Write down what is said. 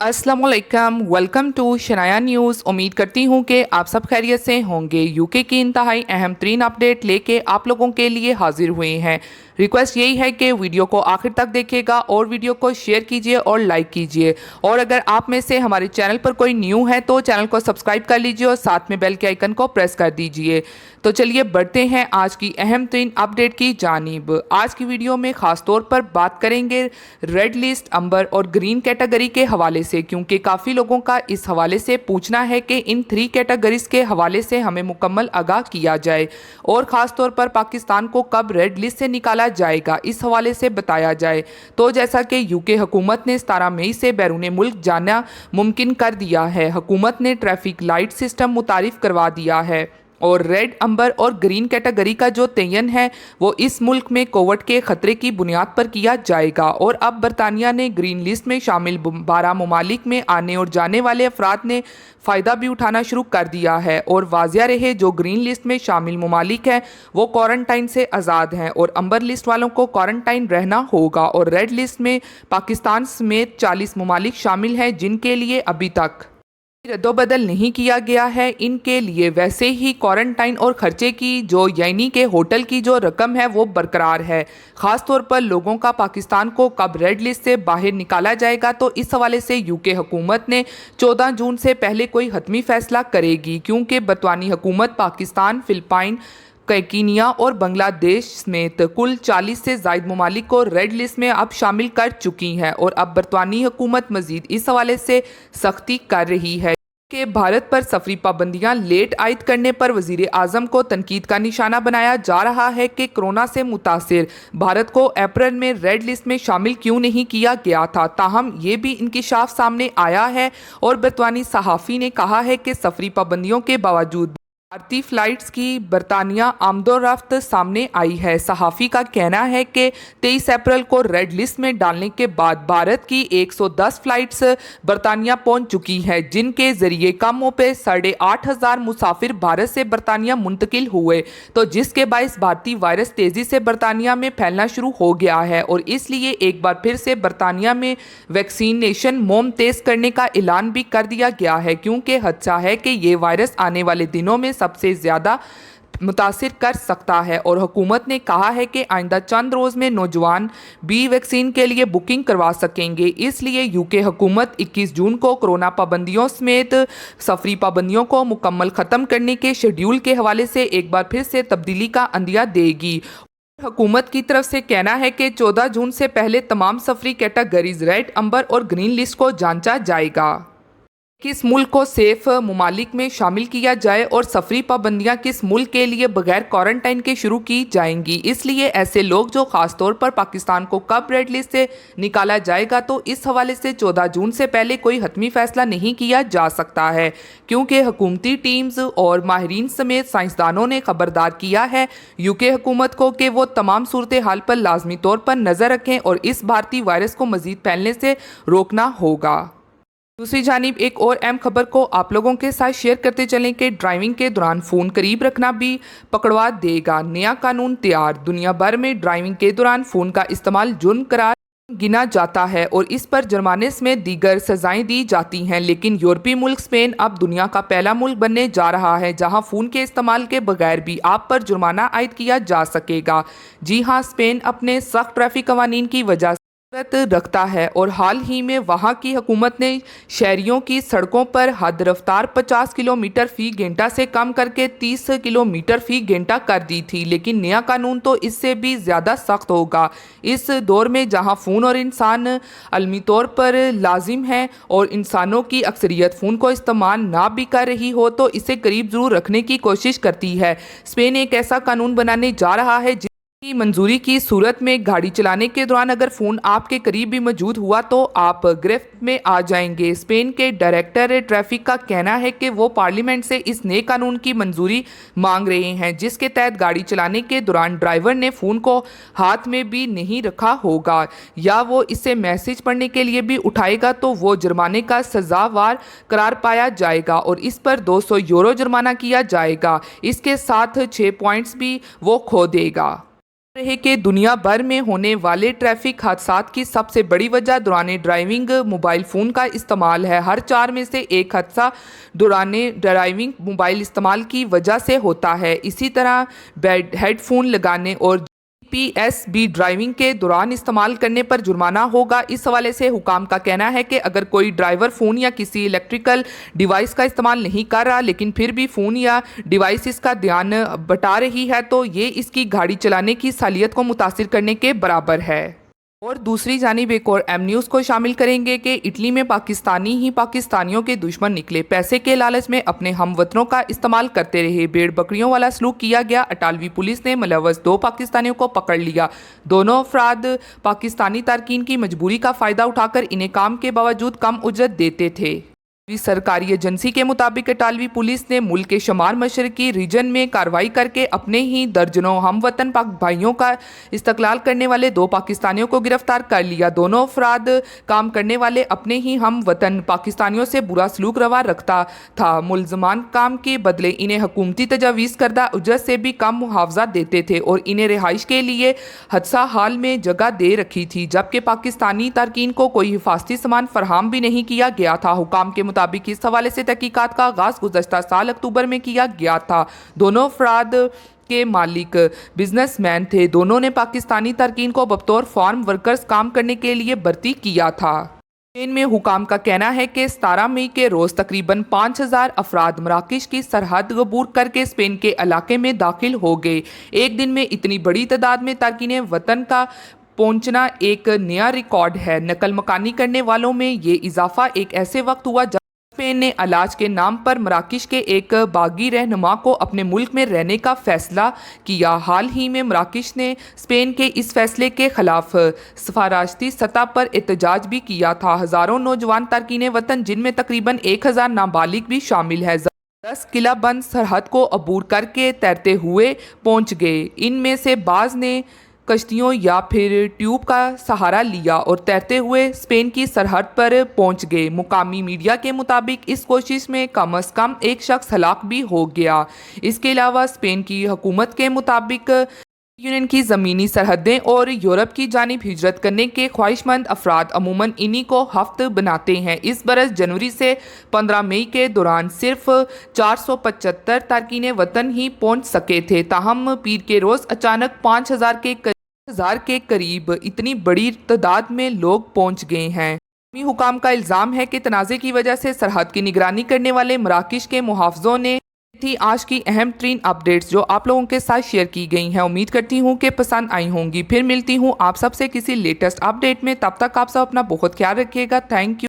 अस्सलामुअलैकुम, welcome to Shanaya news. उम्मीद करती हूँ कि आप सब खैरियत से होंगे। यूके की इंतहाई अहम तरीन अपडेट लेके आप लोगों के लिए हाजिर हुए हैं। रिक्वेस्ट यही है कि वीडियो को आखिर तक देखिएगा और वीडियो को शेयर कीजिए और लाइक कीजिए। और अगर आप में से हमारे चैनल पर कोई न्यू है तो चैनल को सब्सक्राइब कर लीजिए और साथ में बेल के आइकन को प्रेस कर दीजिए। तो चलिए बढ़ते हैं आज की अहम तरीन अपडेट की जानिब। आज की वीडियो में ख़ास तौर पर बात करेंगे रेड लिस्ट, अंबर और ग्रीन कैटेगरी के हवाले से, क्योंकि काफ़ी लोगों का इस हवाले से पूछना है कि इन 3 कैटेगरीज के हवाले से हमें मुकम्मल आगाह किया जाए और ख़ास तौर पर पाकिस्तान को कब रेड लिस्ट से निकाला जाएगा इस हवाले से बताया जाए। तो जैसा कि यूके हुकूमत ने 17 मई से बैरून मुल्क जाना मुमकिन कर दिया है। हुकूमत ने ट्रैफिक लाइट सिस्टम मुतारिफ करवा दिया है और रेड, अंबर और ग्रीन कैटेगरी का जो तयन है वो इस मुल्क में कोविड के ख़तरे की बुनियाद पर किया जाएगा। और अब बरतानिया ने ग्रीन लिस्ट में शामिल 12 ममालिक में आने और जाने वाले अफराद ने फ़ायदा भी उठाना शुरू कर दिया है। और वाजिया रहे, जो ग्रीन लिस्ट में शामिल ममालिक हैं वो क्वारंटाइन से आज़ाद हैं और अंबर लिस्ट वालों को क्वारंटाइन रहना होगा। और रेड लिस्ट में पाकिस्तान समेत 40 ममालिक शामिल हैं जिनके लिए अभी तक रद्दोबदल नहीं किया गया है। इनके लिए वैसे ही क्वारंटाइन और खर्चे की जो यानी कि होटल की जो रकम है वो बरकरार है। ख़ास तौर पर लोगों का पाकिस्तान को कब रेड लिस्ट से बाहर निकाला जाएगा तो इस हवाले से यूके हुकूमत ने 14 जून से पहले कोई हतमी फैसला करेगी, क्योंकि बरतानी हुकूमत पाकिस्तान, फिलिपाइन, कीनिया और बांग्लादेश समेत कुल 40 से ज़ायद ममालिक को रेड लिस्ट में अब शामिल कर चुकी है। और अब बरतानी हुकूमत मज़ीद इस हवाले से सख्ती कर रही है कि भारत पर सफरी पाबंदियां लेट आयद करने पर वज़ीर आज़म को तनकीद का निशाना बनाया जा रहा है कि कोरोना से मुतासिर भारत को अप्रैल में रेड लिस्ट में शामिल क्यों नहीं किया गया था। ताहम ये भी इंकिशाफ सामने आया है और बरतानी सहाफ़ी ने कहा है कि सफरी पाबंदियों के बावजूद भारतीय फ़्लाइट्स की बरतानिया आमदोरफ्त सामने आई है। सहाफ़ी का कहना है कि 23 अप्रैल को रेड लिस्ट में डालने के बाद भारत की 110 फ़्लाइट्स बरतानिया पहुंच चुकी है, जिनके ज़रिए कमों पे 8,500 मुसाफिर भारत से बरतानिया मुंतकिल हुए, तो जिसके बायस भारतीय वायरस तेज़ी से बरतानिया में फैलना शुरू हो गया है। और इसलिए एक बार फिर से बरतानिया में वैक्सीनेशन मुहिम तेज़ करने का ऐलान भी कर दिया गया है, क्योंकि खदशा है कि ये वायरस आने वाले दिनों में सबसे ज़्यादा मुतासिर कर सकता है। और हुकूमत ने कहा है कि आइंदा चंद रोज़ में नौजवान भी वैक्सीन के लिए बुकिंग करवा सकेंगे। इसलिए यूके हुकूमत 21 जून को कोरोना पाबंदियों समेत सफरी पाबंदियों को मुकम्मल ख़त्म करने के शेड्यूल के हवाले से एक बार फिर से तब्दीली का अंदिया देगी। हुकूमत की तरफ से कहना है कि 14 जून से पहले तमाम सफरी कैटेगरीज रेड, अंबर और ग्रीन लिस्ट को जांचा जाएगा। किस मुल्क को सेफ ममालिक में शामिल किया जाए और सफरी पाबंदियां किस मुल्क के लिए बगैर क्वारंटाइन के शुरू की जाएंगी। इसलिए ऐसे लोग जो ख़ास तौर पर पाकिस्तान को कब रेड लिस्ट से निकाला जाएगा तो इस हवाले से 14 जून से पहले कोई हतमी फैसला नहीं किया जा सकता है, क्योंकि हुकूमती टीम्स और माहिरीन समेत साइंसदानों ने खबरदार किया है यूके हुकूमत को कि वो तमाम सूरत हाल पर लाजमी तौर पर नज़र रखें और इस भारतीय वायरस को मज़ीद फैलने से रोकना होगा। दूसरी जानिब एक और अहम खबर को आप लोगों के साथ शेयर करते चलें कि ड्राइविंग के दौरान फ़ोन करीब रखना भी पकड़वा देगा। नया कानून तैयार। दुनिया भर में ड्राइविंग के दौरान फ़ोन का इस्तेमाल जुर्म करार गिना जाता है और इस पर जुर्माने समेत दीगर सजाएं दी जाती हैं। लेकिन यूरोपीय मुल्क स्पेन अब दुनिया का पहला मुल्क बनने जा रहा है जहां फ़ोन के इस्तेमाल के बगैर भी आप पर जुर्माना आयद किया जा सकेगा। जी हां, स्पेन अपने सख्त ट्रैफिक कवानीन की वजह रखता है और हाल ही में वहां की हुकूमत ने शहरियों की सड़कों पर हद रफ्तार 50 किलोमीटर फ़ी घंटा से कम करके 30 किलोमीटर फ़ी घंटा कर दी थी। लेकिन नया कानून तो इससे भी ज़्यादा सख्त होगा। इस दौर में जहां फ़ोन और इंसान अलमी तौर पर लाजिम है और इंसानों की अक्सरियत फ़ोन को इस्तेमाल ना भी कर रही हो तो इसे करीब ज़रूर रखने की कोशिश करती है। स्पेन एक ऐसा कानून बनाने जा रहा है की मंजूरी की सूरत में गाड़ी चलाने के दौरान अगर फ़ोन आपके करीब भी मौजूद हुआ तो आप गिरफ्त में आ जाएंगे। स्पेन के डायरेक्टर ट्रैफिक का कहना है कि वो पार्लियामेंट से इस नए कानून की मंजूरी मांग रहे हैं, जिसके तहत गाड़ी चलाने के दौरान ड्राइवर ने फ़ोन को हाथ में भी नहीं रखा होगा या वो इससे मैसेज पढ़ने के लिए भी उठाएगा तो वो जुर्माने का सजावार करार पाया जाएगा और इस पर 200 यूरो जुर्माना किया जाएगा। इसके साथ 6 पॉइंट्स भी वो खो देगा। रहे कि दुनिया भर में होने वाले ट्रैफिक हादसात की सबसे बड़ी वजह दौरान ड्राइविंग मोबाइल फ़ोन का इस्तेमाल है। हर 4 में से एक हादसा दौरान ड्राइविंग मोबाइल इस्तेमाल की वजह से होता है। इसी तरह हेडफोन लगाने और जीपीएस भी ड्राइविंग के दौरान इस्तेमाल करने पर जुर्माना होगा। इस हवाले से हुकाम का कहना है कि अगर कोई ड्राइवर फ़ोन या किसी इलेक्ट्रिकल डिवाइस का इस्तेमाल नहीं कर रहा लेकिन फिर भी फ़ोन या डिवाइस इसका ध्यान बटा रही है तो ये इसकी गाड़ी चलाने की सालियत को मुतासिर करने के बराबर है। और दूसरी जानिब एक और अहम न्यूज़ को शामिल करेंगे कि इटली में पाकिस्तानी ही पाकिस्तानियों के दुश्मन निकले। पैसे के लालच में अपने हमवतनों का इस्तेमाल करते रहे। भेड़ बकरियों वाला सलूक किया गया। अटालवी पुलिस ने मुलव्वस 2 पाकिस्तानियों को पकड़ लिया। दोनों अफराद पाकिस्तानी तारकीन की मजबूरी का फ़ायदा उठाकर इन्हें काम के बावजूद कम उजरत देते थे। सरकारी एजेंसी के मुताबिक अटालवी पुलिस ने मुल्क के शुमार मशरकी रीजन में कार्रवाई करके अपने ही दर्जनों हमवतन पाक भाइयों का इस्तकलाल करने वाले 2 पाकिस्तानियों को गिरफ्तार कर लिया। दोनों अफराद काम करने वाले अपने ही हम वतन पाकिस्तानियों से बुरा सलूक रवा रखता था। मुलजमान काम के बदले इन्हें हुकूमती तजावीज़ करदा उजरत से भी कम मुआवजा देते थे और इन्हें रिहाइश के लिए हदसा हाल में जगह दे रखी थी, जबकि पाकिस्तानी तारकीन को कोई हिफाजती सामान फराहम भी नहीं किया गया था। हुकाम के मुताबिक इस हवाले से तहकीकात का आगाज गुज़श्ता साल अक्टूबर में किया गया था। दोनों अफराद के मालिक बिजनेसमैन थे। दोनों ने पाकिस्तानी तारकीन को बतौर फार्म वर्कर्स काम करने के लिए भर्ती किया था। स्पेन में हुकाम का कहना है कि 17 मई के रोज़ तकरीबन 5000 अफराद मराकश की सरहद अबूर करके स्पेन के इलाके में दाखिल हो गए। एक दिन में इतनी बड़ी तादाद में तारकीन वतन का पहुंचना एक नया रिकॉर्ड है। नकल मकानी करने वालों में ये इजाफा एक ऐसे वक्त हुआ जब स्पेन ने इलाज के नाम पर मराकश के एक बागी रहनुमा को अपने मुल्क में रहने का फैसला किया। हाल ही में मराकश ने स्पेन के इस फैसले के खिलाफ सफारती सतह पर एहतजाज भी किया था। हज़ारों नौजवान तारकीन वतन जिनमें तकरीबन 1000 नाबालिग भी शामिल है 10 किला बंद सरहद को अबूर करके तैरते हुए पहुंच गए। इनमें से बाज़ ने कश्तियों या फिर ट्यूब का सहारा लिया और तैरते हुए स्पेन की सरहद पर पहुंच गए। मुकामी मीडिया के मुताबिक इस कोशिश में कम से कम एक शख्स हलाक भी हो गया। इसके अलावा स्पेन की हुकूमत के मुताबिक यूनियन की ज़मीनी सरहदें और यूरोप की जानिब हिजरत करने के ख्वाहिशमंद अफराद अमूमन इन्हीं को हफ्त बनाते हैं। इस बरस जनवरी से 15 मई के दौरान सिर्फ 475 तारकीन वतन ही पहुंच सके थे। ताहम पीर के रोज़ अचानक 5000 के करीब इतनी बड़ी तादाद में लोग पहुंच गए हैं। हुकाम का इल्ज़ाम है कि तनाज़े की वजह से सरहद की निगरानी करने वाले मराकश के मुहाफ़िज़ों ने थी आज की अहम तरीन अपडेट्स जो आप लोगों के साथ शेयर की गई हैं। उम्मीद करती हूँ कि पसंद आई होंगी। फिर मिलती हूँ आप सबसे किसी लेटेस्ट अपडेट में। तब तक आप सब अपना बहुत ख्याल रखिएगा। Thank you.